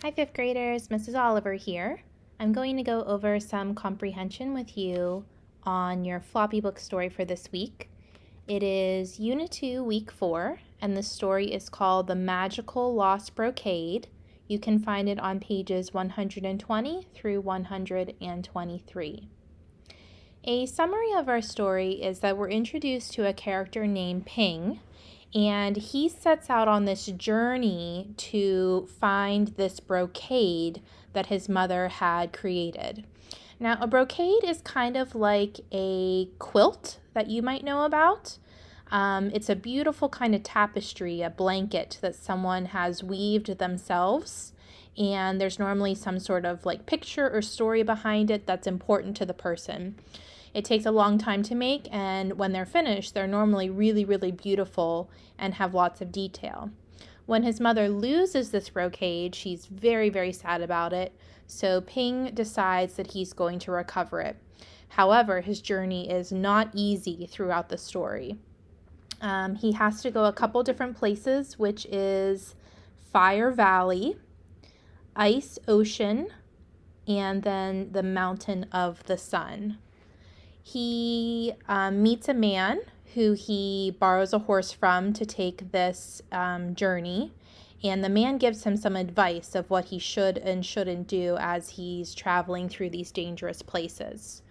Hi, fifth graders. Mrs. Oliver here. I'm going to go over some comprehension with you on your floppy book story for this week. It is Unit 2, Week 4, and the story is called The Magical Lost Brocade. You can find it on pages 120 through 123. A summary of our story is that we're introduced to a character named Ping, and he sets out on this journey to find this brocade that his mother had created. Now, a brocade is kind of like a quilt that you might know about. It's a beautiful kind of tapestry, a blanket that someone has weaved themselves. And there's normally some sort of like picture or story behind it that's important to the person. It takes a long time to make, and when they're finished, they're normally really, really beautiful and have lots of detail. When his mother loses this brocade, she's very, very sad about it, so Ping decides that he's going to recover it. However, his journey is not easy throughout the story. He has to go a couple different places, which is Fire Valley, Ice Ocean, and then the Mountain of the Sun. He meets a man who he borrows a horse from to take this journey, and the man gives him some advice of what he should and shouldn't do as he's traveling through these dangerous places.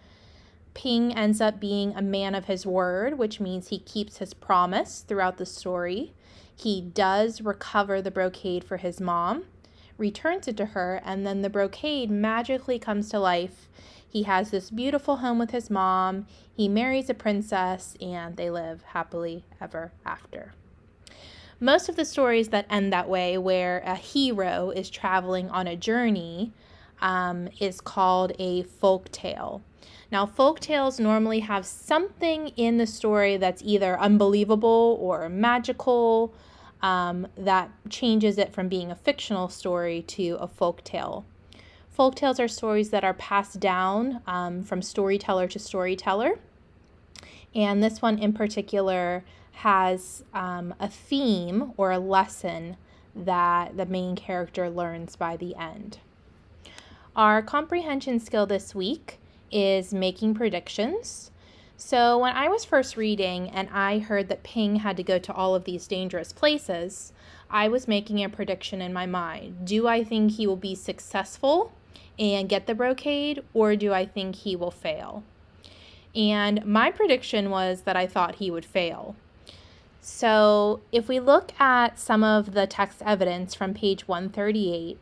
Ping ends up being a man of his word, which means he keeps his promise throughout the story. He does recover the brocade for his mom, returns it to her, and then the brocade magically comes to life. He has this beautiful home with his mom, he marries a princess, and they live happily ever after. Most of the stories that end that way, where a hero is traveling on a journey, is called a folk tale. Now, folk tales normally have something in the story that's either unbelievable or magical, that changes it from being a fictional story to a folk tale. Folk tales are stories that are passed down from storyteller to storyteller. And this one in particular has a theme or a lesson that the main character learns by the end. Our comprehension skill this week is making predictions. So when I was first reading and I heard that Ping had to go to all of these dangerous places, I was making a prediction in my mind. Do I think he will be successful and get the brocade, or do I think he will fail? And my prediction was that I thought he would fail. So if we look at some of the text evidence from page 138,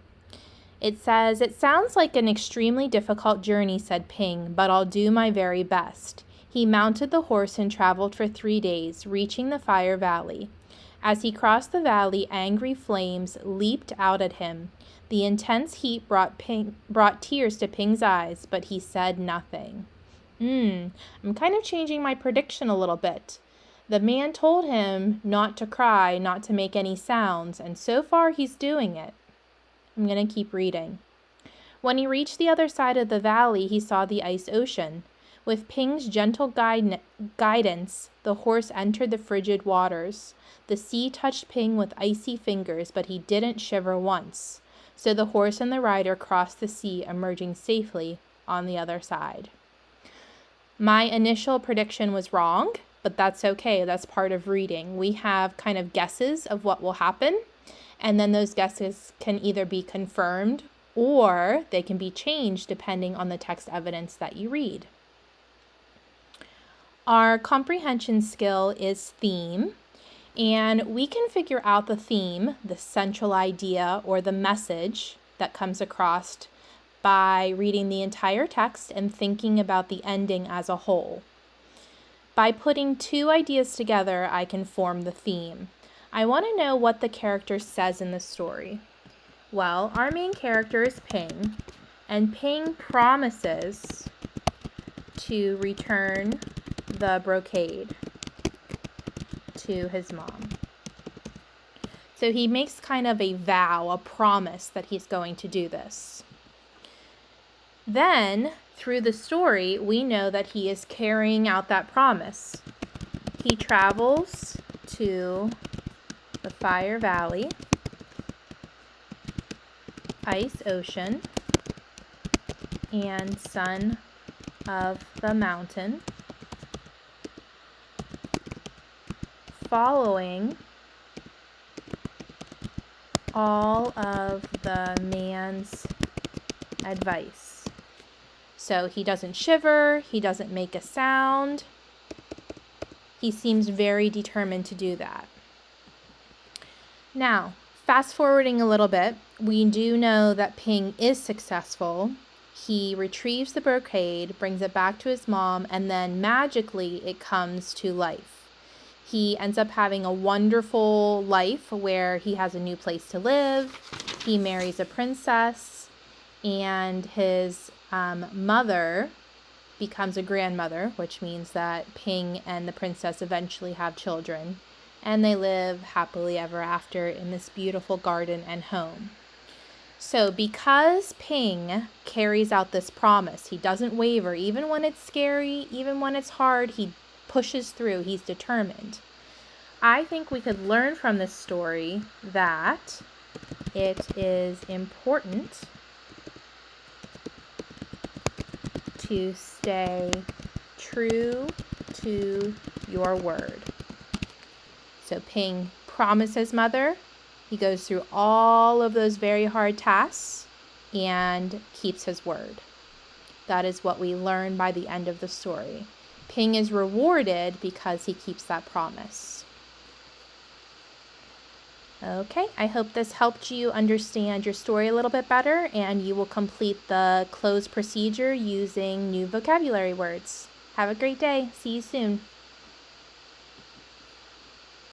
it says, "It sounds like an extremely difficult journey," said Ping, "but I'll do my very best." He mounted the horse and traveled for 3 days, reaching the Fire Valley. As he crossed the valley, angry flames leaped out at him. The intense heat brought tears to Ping's eyes, but he said nothing. I'm kind of changing my prediction a little bit. The man told him not to cry, not to make any sounds, and so far he's doing it. I'm going to keep reading. When he reached the other side of the valley, he saw the ice ocean. With Ping's gentle guidance, the horse entered the frigid waters. The sea touched Ping with icy fingers, but he didn't shiver once. So the horse and the rider crossed the sea, emerging safely on the other side. My initial prediction was wrong, but that's okay. That's part of reading. We have kind of guesses of what will happen, and then those guesses can either be confirmed or they can be changed depending on the text evidence that you read. Our comprehension skill is theme, and we can figure out the theme, the central idea or the message that comes across by reading the entire text and thinking about the ending as a whole. By putting two ideas together, I can form the theme. I want to know what the character says in the story. Well, our main character is Ping, and Ping promises to return the brocade to his mom. So he makes kind of a vow, a promise that he's going to do this. Then, through the story, we know that he is carrying out that promise. He travels to the Fire Valley, ice ocean and son of the mountain, following all of the man's advice. So he doesn't shiver, he doesn't make a sound. He seems very determined to do that. Now, fast forwarding a little bit, we do know that Ping is successful. He retrieves the brocade, brings it back to his mom, and then magically it comes to life. He ends up having a wonderful life where he has a new place to live. He marries a princess, and his mother becomes a grandmother, which means that Ping and the princess eventually have children, and they live happily ever after in this beautiful garden and home. So because Ping carries out this promise, he doesn't waver, even when it's scary, even when it's hard, he pushes through, he's determined. I think we could learn from this story that it is important to stay true to your word. So Ping promises mother. He goes through all of those very hard tasks and keeps his word. That is what we learn by the end of the story. Ping is rewarded because he keeps that promise. Okay, I hope this helped you understand your story a little bit better, and you will complete the close procedure using new vocabulary words. Have a great day. See you soon.